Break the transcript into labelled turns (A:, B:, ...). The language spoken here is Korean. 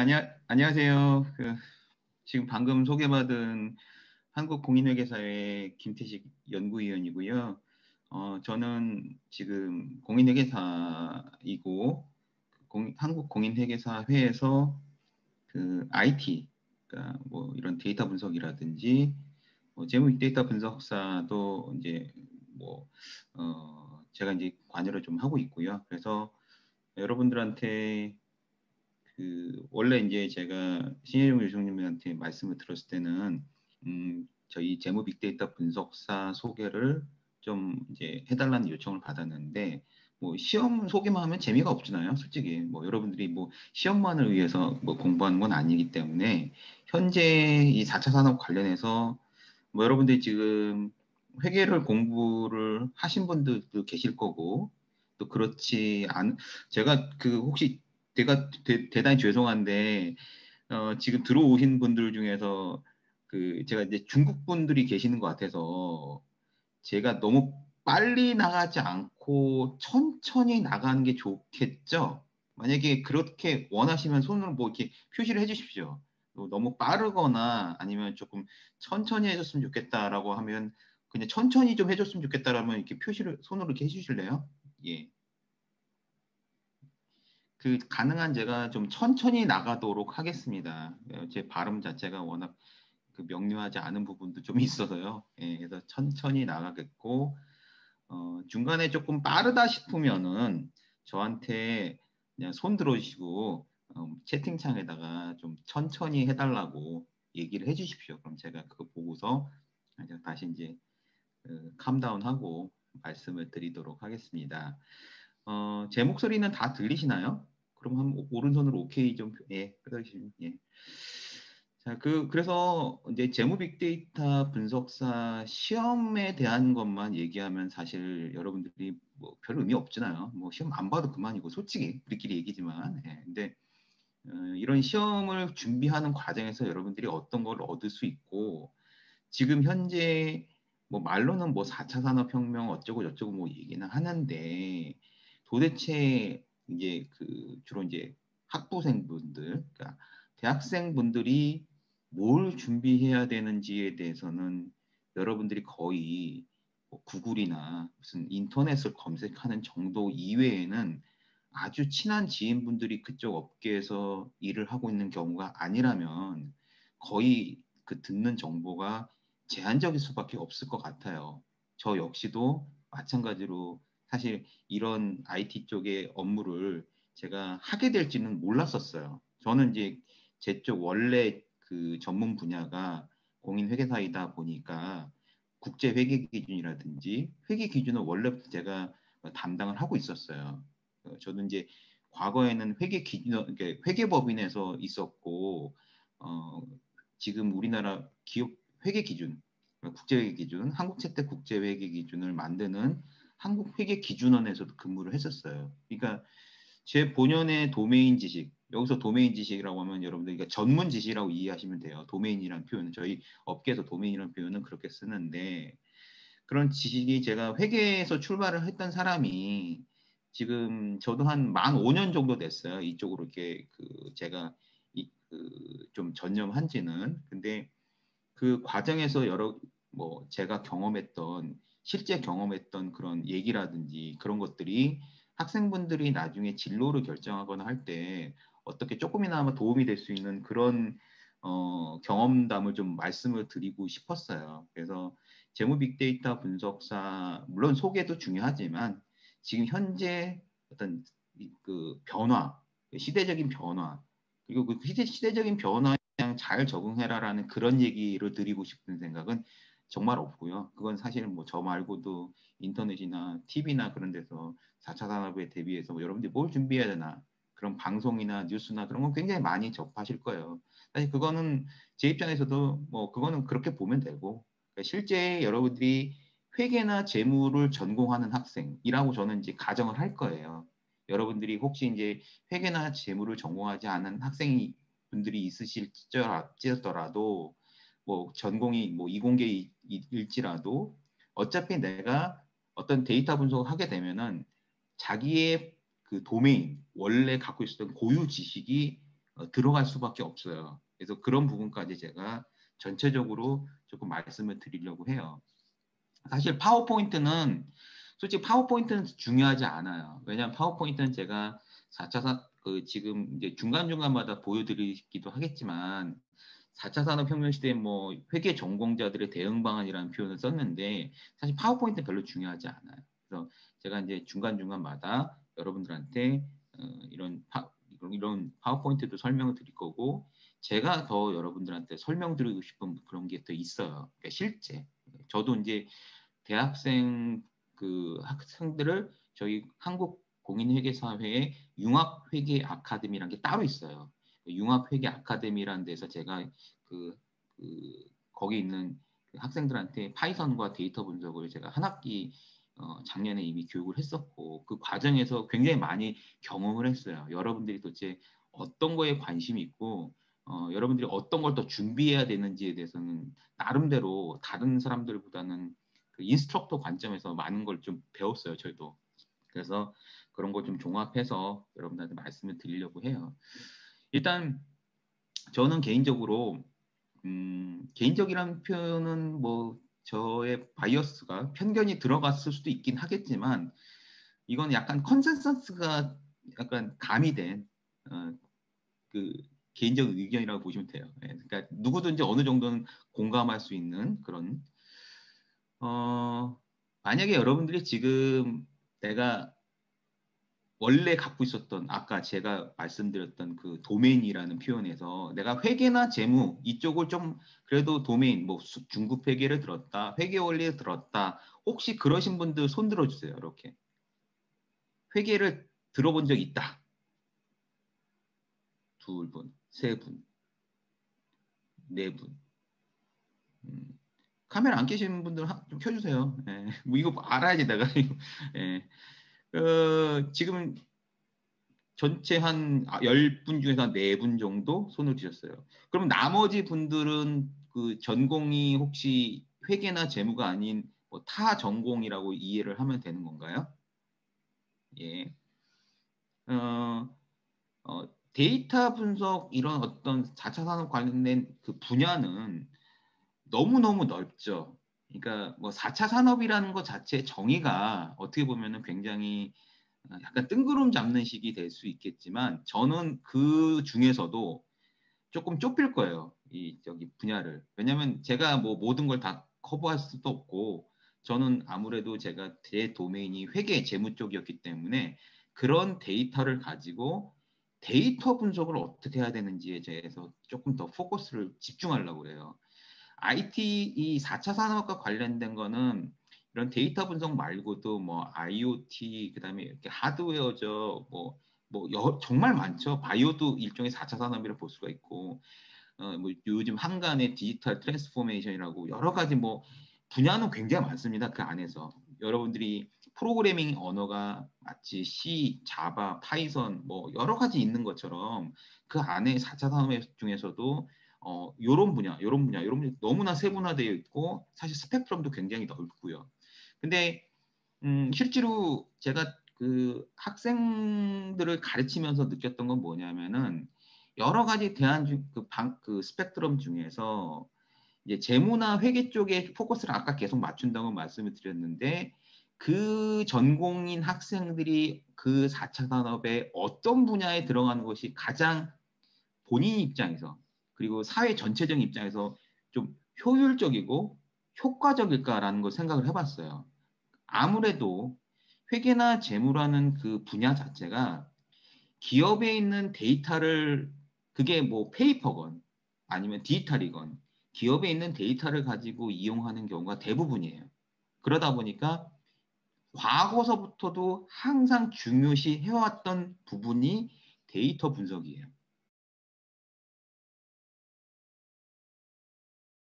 A: 안녕하세요. 지금 방금 소개받은 한국공인회계사회 김태식 연구위원이고요. 저는 지금 공인회계사이고, 한국공인회계사회에서 IT, 그러니까 뭐 이런 데이터 분석이라든지, 뭐 재무 빅데이터 분석사도 이제 뭐, 제가 이제 관여를 좀 하고 있고요. 그래서 여러분들한테 원래 이제 제가 신혜용 교수님한테 말씀을 들었을 때는, 저희 재무 빅데이터 분석사 소개를 좀 이제 해달라는 요청을 받았는데, 뭐 시험 소개만 하면 재미가 없잖아요, 솔직히. 뭐 여러분들이 뭐 시험만을 위해서 뭐 공부하는 건 아니기 때문에, 현재 이 4차 산업 관련해서 뭐 여러분들이 지금 회계를 공부를 하신 분들도 계실 거고, 또 그렇지 않, 제가 혹시 제가 대단히 죄송한데, 지금 들어오신 분들 중에서 제가 이제 중국 분들이 계시는 것 같아서 제가 너무 빨리 나가지 않고 천천히 나가는 게 좋겠죠? 만약에 그렇게 원하시면 손으로 뭐 이렇게 표시를 해 주십시오. 너무 빠르거나 아니면 조금 천천히 해줬으면 좋겠다라고 하면 그냥 천천히 좀 해줬으면 좋겠다라면 이렇게 표시를 손으로 이렇게 해주실래요? 예. 가능한 제가 좀 천천히 나가도록 하겠습니다. 제 발음 자체가 워낙 명료하지 않은 부분도 좀 있어서요. 예, 그래서 천천히 나가겠고, 중간에 조금 빠르다 싶으면은 저한테 그냥 손 들어주시고, 채팅창에다가 좀 천천히 해달라고 얘기를 해주십시오. 그럼 제가 그거 보고서 이제 다시 이제 캄다운하고 말씀을 드리도록 하겠습니다. 제 목소리는 다 들리시나요? 그럼 오른손으로 오케이 좀, 예, 해주시면, 예. 자, 그래서 이제 재무 빅데이터 분석사 시험에 대한 것만 얘기하면 사실 여러분들이 뭐 별 의미 없잖아요. 뭐 시험 안 봐도 그만이고, 솔직히 우리끼리 얘기지만. 예, 근데 이런 시험을 준비하는 과정에서 여러분들이 어떤 걸 얻을 수 있고, 지금 현재 뭐 말로는 뭐 4차 산업혁명 어쩌고 저쩌고 뭐 얘기는 하는데, 도대체 이제 주로 이제 학부생분들, 그러니까 대학생분들이 뭘 준비해야 되는지에 대해서는 여러분들이 거의 뭐 구글이나 무슨 인터넷을 검색하는 정도 이외에는 아주 친한 지인분들이 그쪽 업계에서 일을 하고 있는 경우가 아니라면 거의 듣는 정보가 제한적일 수밖에 없을 것 같아요. 저 역시도 마찬가지로 사실 이런 IT 쪽의 업무를 제가 하게 될지는 몰랐었어요. 저는 이제 제 쪽 원래 전문 분야가 공인회계사이다 보니까 국제회계 기준이라든지 회계 기준을 원래부터 제가 담당을 하고 있었어요. 저도 이제 과거에는 회계 기준, 그러니까 회계법인에서 있었고, 어, 지금 우리나라 기업 회계 기준, 국제회계 기준, 한국채택 국제회계 기준을 만드는 한국회계기준원에서도 근무를 했었어요. 그러니까 제 본연의 도메인 지식, 여기서 도메인 지식이라고 하면 여러분들 그러니까 전문 지식이라고 이해하시면 돼요. 도메인이라는 표현은 저희 업계에서 도메인이라는 표현은 그렇게 쓰는데, 그런 지식이 제가 회계에서 출발을 했던 사람이 지금 저도 한 만 5년 정도 됐어요. 이쪽으로 이렇게 제가 좀 전념한 지는. 근데 그 과정에서 여러 뭐 제가 경험했던 실제 경험했던 그런 얘기라든지 그런 것들이 학생분들이 나중에 진로를 결정하거나 할 때 어떻게 조금이나마 도움이 될 수 있는 그런 경험담을 좀 말씀을 드리고 싶었어요. 그래서 재무 빅데이터 분석사 물론 소개도 중요하지만 지금 현재 어떤 변화, 시대적인 변화 그리고 시대적인 변화 그냥 잘 적응해라라는 그런 얘기를 드리고 싶은 생각은 정말 없고요. 그건 사실 뭐 저 말고도 인터넷이나 TV나 그런 데서 4차 산업에 대비해서 뭐 여러분들이 뭘 준비해야 되나 그런 방송이나 뉴스나 그런 건 굉장히 많이 접하실 거예요. 사실 그거는 제 입장에서도 뭐 그거는 그렇게 보면 되고 그러니까 실제 여러분들이 회계나 재무를 전공하는 학생이라고 저는 이제 가정을 할 거예요. 여러분들이 혹시 이제 회계나 재무를 전공하지 않은 학생이 분들이 있으실지라도 뭐 전공이 뭐 이공계일지라도 어차피 내가 어떤 데이터 분석을 하게 되면은 자기의 도메인 원래 갖고 있었던 고유 지식이 들어갈 수밖에 없어요. 그래서 그런 부분까지 제가 전체적으로 조금 말씀을 드리려고 해요. 사실 파워포인트는 솔직히 파워포인트는 중요하지 않아요. 왜냐하면 파워포인트는 제가 4차 지금 이제 중간중간마다 보여드리기도 하겠지만 4차 산업혁명 시대에 뭐 회계 전공자들의 대응 방안이라는 표현을 썼는데 사실 파워포인트는 별로 중요하지 않아요. 그래서 제가 이제 중간중간마다 여러분들한테 이런 파워포인트도 설명을 드릴 거고 제가 더 여러분들한테 설명드리고 싶은 그런 게 더 있어요. 그러니까 실제 저도 이제 대학생 그 학생들을 저희 한국공인회계사회에 융합회계 아카데미라는 게 따로 있어요. 융합회계 아카데미라는 데서 제가 그, 그 거기 있는 그 학생들한테 파이썬과 데이터 분석을 제가 한 학기 작년에 이미 교육을 했었고 그 과정에서 굉장히 많이 경험을 했어요. 여러분들이 도대체 어떤 거에 관심이 있고 여러분들이 어떤 걸 더 준비해야 되는지에 대해서는 나름대로 다른 사람들보다는 그 인스트럭터 관점에서 많은 걸 좀 배웠어요, 저희도. 그래서 그런 걸 좀 종합해서 여러분들한테 말씀을 드리려고 해요. 일단 저는 개인적으로 개인적이라는 표현은 뭐 저의 바이어스가 편견이 들어갔을 수도 있긴 하겠지만 이건 약간 컨센서스가 약간 가미된 그 개인적 의견이라고 보시면 돼요. 그러니까 누구든지 어느 정도는 공감할 수 있는 그런 만약에 여러분들이 지금 내가 원래 갖고 있었던 아까 제가 말씀드렸던 그 도메인이라는 표현에서 내가 회계나 재무 이쪽을 좀 그래도 도메인 뭐 중급 회계를 들었다 회계 원리를 들었다 혹시 그러신 분들 손 들어주세요. 이렇게 회계를 들어본 적 있다. 2분, 3분, 4분. 카메라 안 켜시는 분들 좀 켜주세요. 예. 뭐 이거 알아야지 내가. 예. 지금 전체 한 10분 중에서 한 4분 정도 손을 드셨어요. 그럼 나머지 분들은 그 전공이 혹시 회계나 재무가 아닌 뭐타 전공이라고 이해를 하면 되는 건가요? 예. 어, 데이터 분석 이런 어떤 4차 산업 관련된 그 분야는 너무너무 넓죠. 그러니까 뭐 4차 산업이라는 것 자체 정의가 어떻게 보면은 굉장히 약간 뜬구름 잡는 식이 될 수 있겠지만 저는 그 중에서도 조금 좁힐 거예요. 이 저기 분야를. 왜냐하면 제가 뭐 모든 걸 다 커버할 수도 없고 저는 아무래도 제가 제 도메인이 회계 재무 쪽이었기 때문에 그런 데이터를 가지고 데이터 분석을 어떻게 해야 되는지에 대해서 조금 더 포커스를 집중하려고 해요. IT 이 4차 산업과 관련된 거는 이런 데이터 분석 말고도 뭐 IoT 그다음에 이렇게 하드웨어죠. 정말 많죠. 바이오도 일종의 4차 산업이라 볼 수가 있고 뭐 요즘 한간의 디지털 트랜스포메이션이라고 여러 가지 뭐 분야는 굉장히 많습니다. 그 안에서 여러분들이 프로그래밍 언어가 마치 C, 자바, 파이썬 뭐 여러 가지 있는 것처럼 그 안에 4차 산업 중에서도 요런 분야 너무나 세분화되어 있고 사실 스펙트럼도 굉장히 넓고요. 근데 실제로 제가 그 학생들을 가르치면서 느꼈던 건 뭐냐면은 여러 가지 그 스펙트럼 중에서 이제 재무나 회계 쪽에 포커스를 아까 계속 맞춘다고 말씀을 드렸는데 그 전공인 학생들이 그 4차 산업에 어떤 분야에 들어가는 것이 가장 본인 입장에서 그리고 사회 전체적인 입장에서 좀 효율적이고 효과적일까라는 걸 생각을 해봤어요. 아무래도 회계나 재무라는 그 분야 자체가 기업에 있는 데이터를 그게 뭐 페이퍼건 아니면 디지털이건 기업에 있는 데이터를 가지고 이용하는 경우가 대부분이에요. 그러다 보니까 과거서부터도 항상 중요시 해왔던 부분이 데이터 분석이에요.